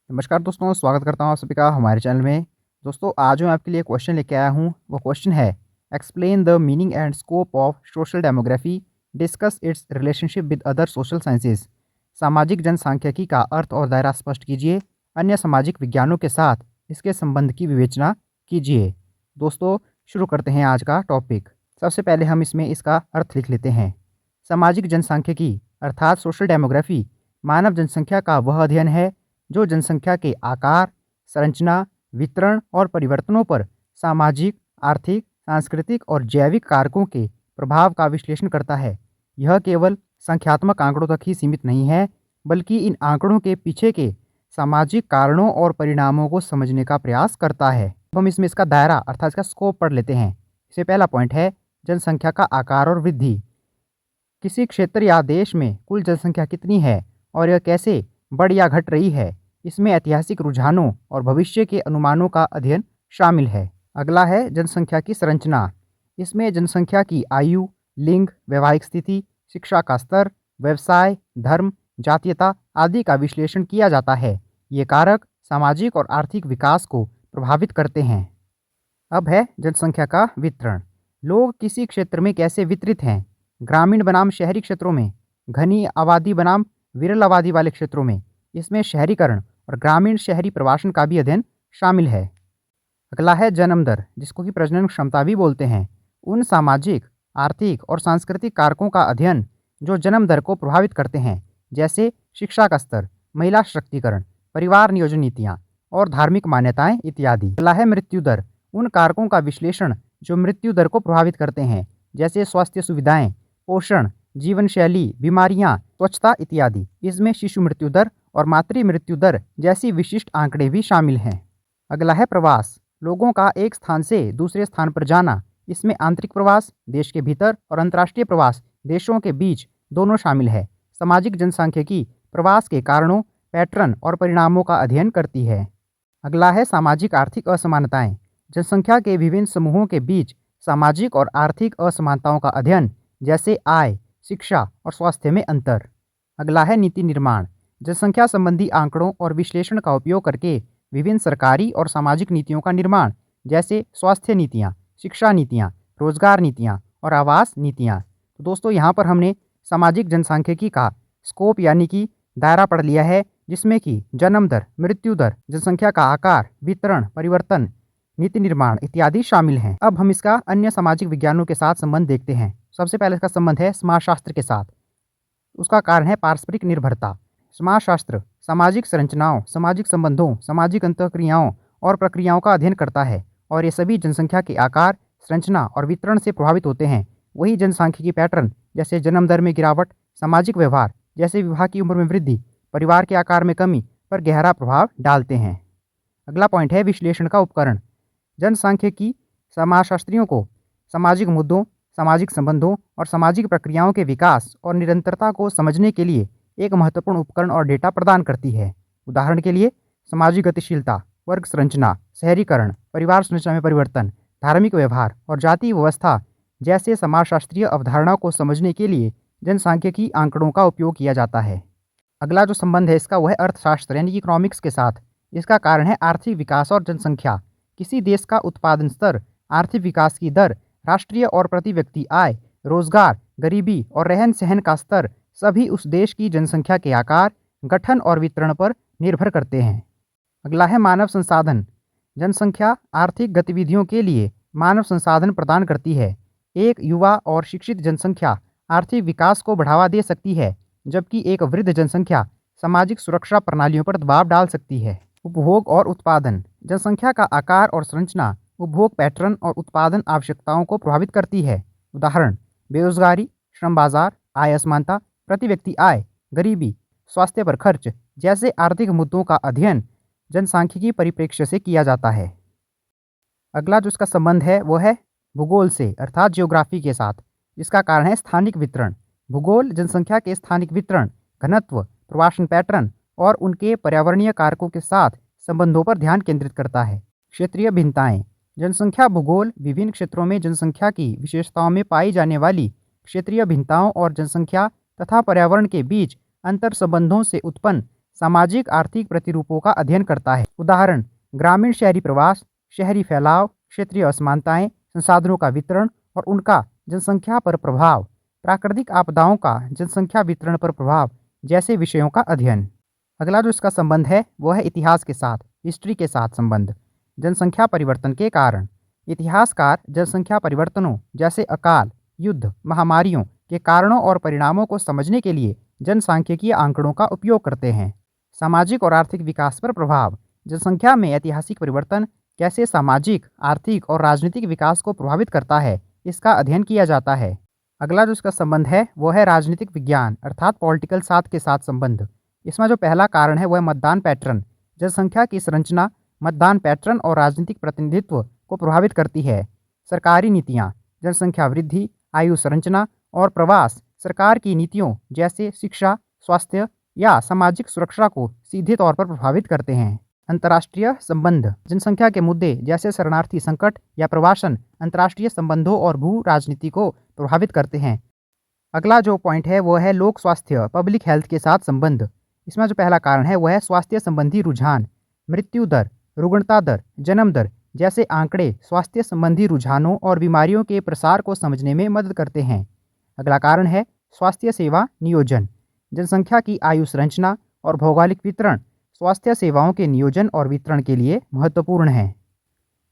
नमस्कार दोस्तों, स्वागत करता हूँ आप सभी का हमारे चैनल में। दोस्तों, आज मैं आपके लिए क्वेश्चन लेके आया हूँ। वो क्वेश्चन है, explain the meaning and scope of social demography, discuss it's relationship with other social sciences. सामाजिक जनसांख्यिकी का अर्थ और दायरा स्पष्ट कीजिए, अन्य सामाजिक विज्ञानों के साथ इसके संबंध की विवेचना कीजिए। दोस्तों, शुरू करते हैं आज का टॉपिक। सबसे पहले हम इसमें इसका अर्थ लिख लेते हैं। सामाजिक जनसांख्यिकी अर्थात सोशल डेमोग्राफी मानव जनसंख्या का वह अध्ययन है जो जनसंख्या के आकार, संरचना, वितरण और परिवर्तनों पर सामाजिक, आर्थिक, सांस्कृतिक और जैविक कारकों के प्रभाव का विश्लेषण करता है। यह केवल संख्यात्मक आंकड़ों तक ही सीमित नहीं है, बल्कि इन आंकड़ों के पीछे के सामाजिक कारणों और परिणामों को समझने का प्रयास करता है। अब हम इसमें इसका दायरा अर्थात इसका स्कोप पढ़ लेते हैं। इससे पहला पॉइंट है जनसंख्या का आकार और वृद्धि। किसी क्षेत्र या देश में कुल जनसंख्या कितनी है और यह कैसे बढ़ या घट रही है, इसमें ऐतिहासिक रुझानों और भविष्य के अनुमानों का अध्ययन शामिल है। अगला है जनसंख्या की संरचना। इसमें जनसंख्या की आयु, लिंग, वैवाहिक स्थिति, शिक्षा का स्तर, व्यवसाय, धर्म, जातीयता आदि का विश्लेषण किया जाता है। ये कारक सामाजिक और आर्थिक विकास को प्रभावित करते हैं। अब है जनसंख्या का वितरण। लोग किसी क्षेत्र में कैसे वितरित हैं, ग्रामीण बनाम शहरी क्षेत्रों में, घनी आबादी बनाम विरल आबादी वाले क्षेत्रों में। इसमें शहरीकरण और ग्रामीण शहरी प्रवासन का भी अध्ययन शामिल है। अगला है जन्म दर, जिसको कि प्रजनन क्षमता भी बोलते हैं। उन सामाजिक, आर्थिक और सांस्कृतिक कारकों का अध्ययन जो जन्म दर को प्रभावित करते हैं, जैसे शिक्षा का स्तर, महिला सशक्तिकरण, परिवार नियोजन नीतियाँ और धार्मिक मान्यताएं इत्यादि। अगला है मृत्यु दर। उन कारकों का विश्लेषण जो मृत्यु दर को प्रभावित करते हैं, जैसे स्वास्थ्य सुविधाएं, पोषण, जीवन शैली, बीमारियां, स्वच्छता इत्यादि। इसमें शिशु मृत्यु दर और मातृ मृत्यु दर जैसी विशिष्ट आंकड़े भी शामिल हैं। अगला है प्रवास। लोगों का एक स्थान से दूसरे स्थान पर जाना। इसमें आंतरिक प्रवास देश के भीतर और अंतर्राष्ट्रीय प्रवास देशों के बीच दोनों शामिल है। सामाजिक जनसांख्यिकी प्रवास के कारणों, पैटर्न और परिणामों का अध्ययन करती है। अगला है सामाजिक आर्थिक असमानताएं। जनसंख्या के विभिन्न समूहों के बीच सामाजिक और आर्थिक असमानताओं का अध्ययन, जैसे आय, शिक्षा और स्वास्थ्य में अंतर। अगला है नीति निर्माण। जनसंख्या संबंधी आंकड़ों और विश्लेषण का उपयोग करके विभिन्न सरकारी और सामाजिक नीतियों का निर्माण, जैसे स्वास्थ्य नीतियाँ, शिक्षा नीतियाँ, रोजगार नीतियाँ और आवास नीतियाँ। तो दोस्तों, यहाँ पर हमने सामाजिक जनसांख्यिकी का स्कोप यानी कि दायरा पढ़ लिया है, जिसमें कि जन्म दर, मृत्यु दर, जनसंख्या का आकार, वितरण, परिवर्तन, नीति निर्माण इत्यादि शामिल हैं। अब हम इसका अन्य सामाजिक विज्ञानों के साथ संबंध देखते हैं। सबसे पहले इसका संबंध है समाजशास्त्र के साथ। उसका कारण है पारस्परिक निर्भरता। समाजशास्त्र सामाजिक संरचनाओं, सामाजिक संबंधों, सामाजिक अंतःक्रियाओं और प्रक्रियाओं का अध्ययन करता है और ये सभी जनसंख्या के आकार, संरचना और वितरण से प्रभावित होते हैं। वही जनसांख्यिकी पैटर्न, जैसे जन्म दर में गिरावट, सामाजिक व्यवहार जैसे विवाह की उम्र में वृद्धि, परिवार के आकार में कमी पर गहरा प्रभाव डालते हैं। अगला पॉइंट है विश्लेषण का उपकरण। जनसांख्यिकी समाजशास्त्रियों को सामाजिक मुद्दों, सामाजिक संबंधों और सामाजिक प्रक्रियाओं के विकास और निरंतरता को समझने के लिए एक महत्वपूर्ण उपकरण और डेटा प्रदान करती है। उदाहरण के लिए सामाजिक गतिशीलता, वर्ग संरचना, शहरीकरण, परिवार संरचना में परिवर्तन, धार्मिक व्यवहार और जाति व्यवस्था जैसे समाजशास्त्रीय अवधारणाओं को समझने के लिए जनसांख्यिकी आंकड़ों का उपयोग किया जाता है। अगला जो संबंध है इसका, वह है अर्थशास्त्र यानी कि इकोनॉमिक्स के साथ। इसका कारण है आर्थिक विकास और जनसंख्या। किसी देश का उत्पादन स्तर, आर्थिक विकास की दर, राष्ट्रीय और प्रति व्यक्ति आय, रोजगार, गरीबी और रहन सहन का स्तर सभी उस देश की जनसंख्या के आकार, गठन और वितरण पर निर्भर करते हैं। अगला है मानव संसाधन। जनसंख्या आर्थिक गतिविधियों के लिए मानव संसाधन प्रदान करती है। एक युवा और शिक्षित जनसंख्या आर्थिक विकास को बढ़ावा दे सकती है, जबकि एक वृद्ध जनसंख्या सामाजिक सुरक्षा प्रणालियों पर दबाव डाल सकती है। उपभोग और उत्पादन। जनसंख्या का आकार और संरचना उपभोग पैटर्न और उत्पादन आवश्यकताओं को प्रभावित करती है। उदाहरण बेरोजगारी, श्रम बाजार, आय असमानता, प्रति व्यक्ति आय, गरीबी, स्वास्थ्य पर खर्च जैसे आर्थिक मुद्दों का अध्ययन जनसांख्यिकी परिप्रेक्ष्य से किया जाता है। अगला जो इसका संबंध है वो है भूगोल से अर्थात जियोग्राफी के साथ। इसका कारण है स्थानिक वितरण। भूगोल जनसंख्या के स्थानिक वितरण, घनत्व, प्रवासन पैटर्न और उनके पर्यावरणीय कारकों के साथ संबंधों पर ध्यान केंद्रित करता है। क्षेत्रीय भिन्नताएं। जनसंख्या भूगोल विभिन्न क्षेत्रों में जनसंख्या की विशेषताओं में पाई जाने वाली क्षेत्रीय भिन्नताओं और जनसंख्या तथा पर्यावरण के बीच अंतर संबंधों से उत्पन्न सामाजिक आर्थिक प्रतिरूपों का अध्ययन करता है। उदाहरण, ग्रामीण शहरी प्रवास, शहरी फैलाव, क्षेत्रीय असमानताएं, संसाधनों का वितरण और उनका जनसंख्या पर प्रभाव, प्राकृतिक आपदाओं का जनसंख्या वितरण पर प्रभाव जैसे विषयों का अध्ययन। अगला जो इसका संबंध है वो है इतिहास के साथ, हिस्ट्री के साथ संबंध। जनसंख्या परिवर्तन के कारण इतिहासकार जनसंख्या परिवर्तनों जैसे अकाल, युद्ध, महामारियों के कारणों और परिणामों को समझने के लिए जनसांख्यिकीय आंकड़ों का उपयोग करते हैं। सामाजिक और आर्थिक विकास पर प्रभाव, जनसंख्या में ऐतिहासिक परिवर्तन कैसे सामाजिक, आर्थिक और राजनीतिक विकास को प्रभावित करता है, इसका अध्ययन किया जाता है। अगला जो इसका संबंध है वो है राजनीतिक विज्ञान अर्थात पॉलिटिकल साइंस के साथ संबंध। इसमें जो पहला कारण है वह मतदान पैटर्न। जनसंख्या की संरचना मतदान पैटर्न और राजनीतिक प्रतिनिधित्व को प्रभावित करती है। सरकारी नीतियाँ, जनसंख्या वृद्धि, आयु संरचना और प्रवास सरकार की नीतियों जैसे शिक्षा, स्वास्थ्य या सामाजिक सुरक्षा को सीधे तौर पर प्रभावित करते हैं। अंतर्राष्ट्रीय संबंध, जनसंख्या के मुद्दे जैसे शरणार्थी संकट या प्रवासन अंतर्राष्ट्रीय संबंधों और भू राजनीति को प्रभावित करते हैं। अगला जो पॉइंट है वो है लोक स्वास्थ्य, पब्लिक हेल्थ के साथ संबंध। इसमें जो पहला कारण है वह है स्वास्थ्य संबंधी रुझान। मृत्यु दर, रुग्णता दर, जन्म दर जैसे आंकड़े स्वास्थ्य संबंधी रुझानों और बीमारियों के प्रसार को समझने में मदद करते हैं। अगला कारण है स्वास्थ्य सेवा नियोजन। जनसंख्या की आयु संरचना और भौगोलिक वितरण स्वास्थ्य सेवाओं के नियोजन और वितरण के लिए महत्वपूर्ण है।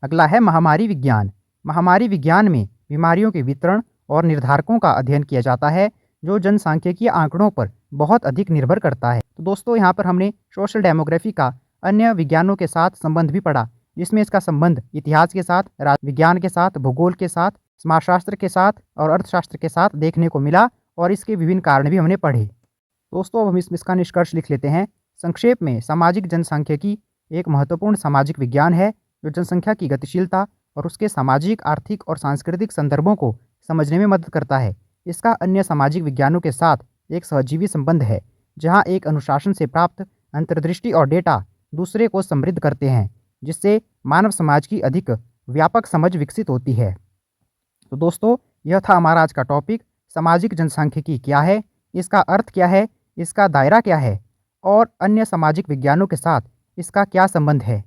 अगला है महामारी विज्ञान। महामारी विज्ञान में बीमारियों के वितरण और निर्धारकों का अध्ययन किया जाता है जो जनसांख्यिकीय आंकड़ों पर बहुत अधिक निर्भर करता है। तो दोस्तों यहाँ पर हमने सोशल डेमोग्राफी का अन्य विज्ञानों के साथ संबंध भी पढ़ा, जिसमें इसका संबंध इतिहास के साथ, राजनीति विज्ञान के साथ, भूगोल के साथ, समाजशास्त्र के साथ और अर्थशास्त्र के साथ देखने को मिला और इसके विभिन्न कारण भी हमने पढ़े। दोस्तों अब हम इसका निष्कर्ष लिख लेते हैं। संक्षेप में, सामाजिक जनसांख्यिकी एक महत्वपूर्ण सामाजिक विज्ञान है जो जनसंख्या की गतिशीलता और उसके सामाजिक, आर्थिक और सांस्कृतिक संदर्भों को समझने में मदद करता है। इसका अन्य सामाजिक विज्ञानों के साथ एक सहजीवी संबंध है, जहां एक अनुशासन से प्राप्त अंतर्दृष्टि और डेटा दूसरे को समृद्ध करते हैं, जिससे मानव समाज की अधिक व्यापक समझ विकसित होती है। तो दोस्तों यह था हमारा आज का टॉपिक, सामाजिक जनसांख्यिकी क्या है, इसका अर्थ क्या है, इसका दायरा क्या है और अन्य सामाजिक विज्ञानों के साथ इसका क्या संबंध है।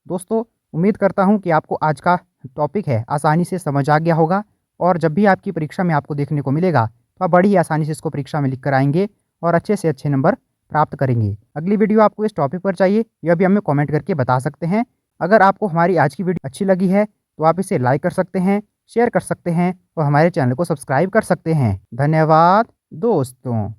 दोस्तों उम्मीद करता हूँ कि आपको आज का टॉपिक है आसानी से समझ आ गया होगा और जब भी आपकी परीक्षा में आपको देखने को मिलेगा तो आप बड़ी ही आसानी से इसको परीक्षा में लिख कर आएंगे और अच्छे से अच्छे नंबर प्राप्त करेंगे। अगली वीडियो आपको इस टॉपिक पर चाहिए यह भी हमें कमेंट करके बता सकते हैं। अगर आपको हमारी आज की वीडियो अच्छी लगी है तो आप इसे लाइक कर सकते हैं, शेयर कर सकते हैं और हमारे चैनल को सब्सक्राइब कर सकते हैं। धन्यवाद दोस्तों।